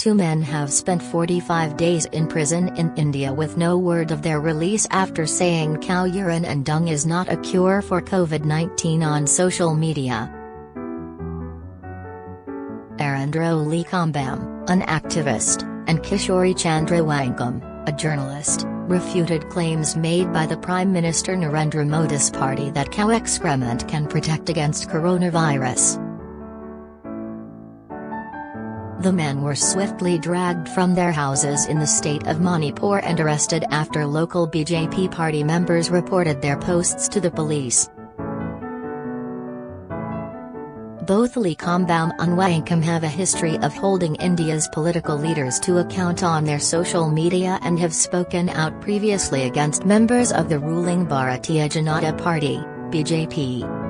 two men have spent 45 days in prison in India with no word of their release after saying cow urine and dung is not a cure for COVID-19 on social media. Erendro Leichombam, an activist, and Kishorechandra Wangkhem, a journalist, refuted claims made by the Prime Minister Narendra Modi's party that cow excrement can protect against coronavirus. The men were swiftly dragged from their houses in the state of Manipur and arrested after local BJP party members reported their posts to the police. Both Leichombam and Wangkhem have a history of holding India's political leaders to account on their social media and have spoken out previously against members of the ruling Bharatiya Janata Party, BJP.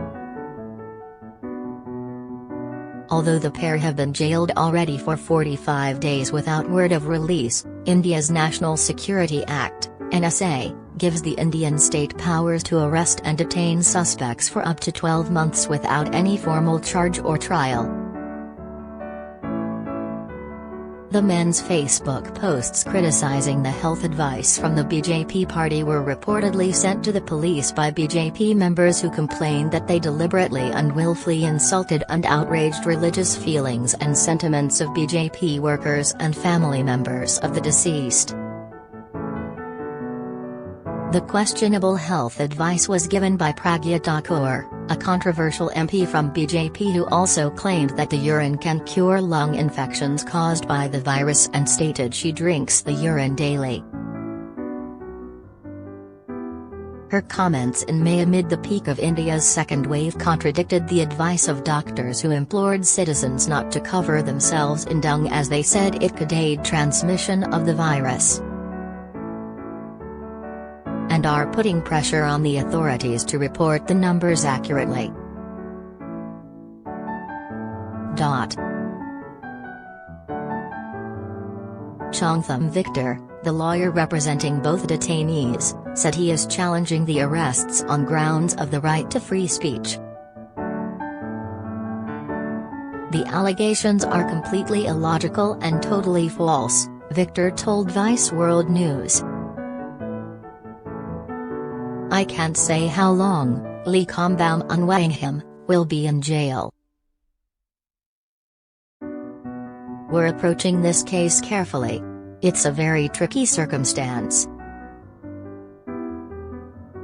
Although the pair have been jailed already for 45 days without word of release, India's National Security Act, NSA, gives the Indian state powers to arrest and detain suspects for up to 12 months without any formal charge or trial. The men's Facebook posts criticizing the health advice from the BJP party were reportedly sent to the police by BJP members who complained that they deliberately and willfully insulted and outraged religious feelings and sentiments of BJP workers and family members of the deceased. The questionable health advice was given by Pragya Thakur, a controversial MP from BJP who also claimed that the urine can cure lung infections caused by the virus and stated she drinks the urine daily. Her comments in May amid the peak of India's second wave contradicted the advice of doctors who implored citizens not to cover themselves in dung as they said it could aid transmission of the virus, and are putting pressure on the authorities to report the numbers accurately. Chongtham Victor, the lawyer representing both detainees, said he is challenging the arrests on grounds of the right to free speech. The allegations are completely illogical and totally false, Victor told Vice World News. I can't say how long, Leichombam and Wangkhem will be in jail. We're approaching this case carefully. It's a very tricky circumstance.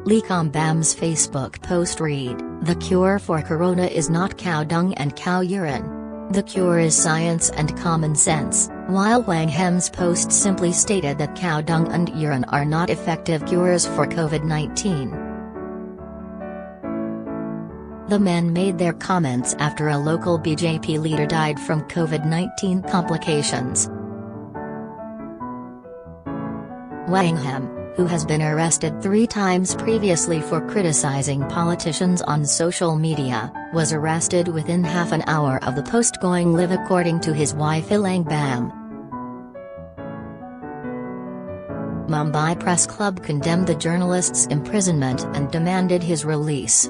Leichombam's Facebook post read, "The cure for corona is not cow dung and cow urine. The cure is science and common sense," while Wangkhem's post simply stated that cow dung and urine are not effective cures for COVID-19. The men made their comments after a local BJP leader died from COVID-19 complications. Wangkhem, who has been arrested 3 times previously for criticizing politicians on social media, was arrested within half an hour of the post going live according to his wife Leichombam. Mumbai Press Club condemned the journalist's imprisonment and demanded his release.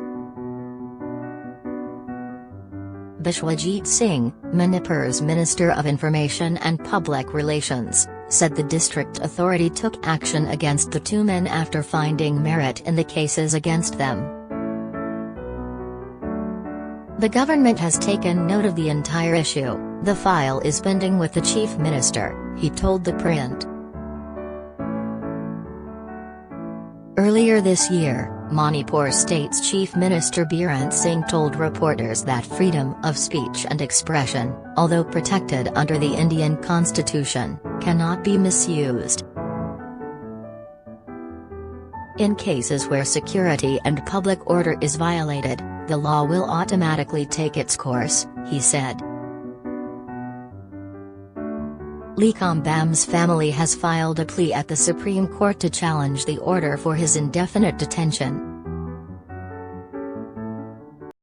Bishwajit Singh, Manipur's Minister of Information and Public Relations, said the district authority took action against the 2 men after finding merit in the cases against them. The government has taken note of the entire issue. The file is pending with the Chief Minister, he told the print. Earlier this year, Manipur State's Chief Minister Biren Singh told reporters that freedom of speech and expression, although protected under the Indian Constitution, cannot be misused. In cases where security and public order is violated, the law will automatically take its course, he said. Leichombam's family has filed a plea at the Supreme Court to challenge the order for his indefinite detention.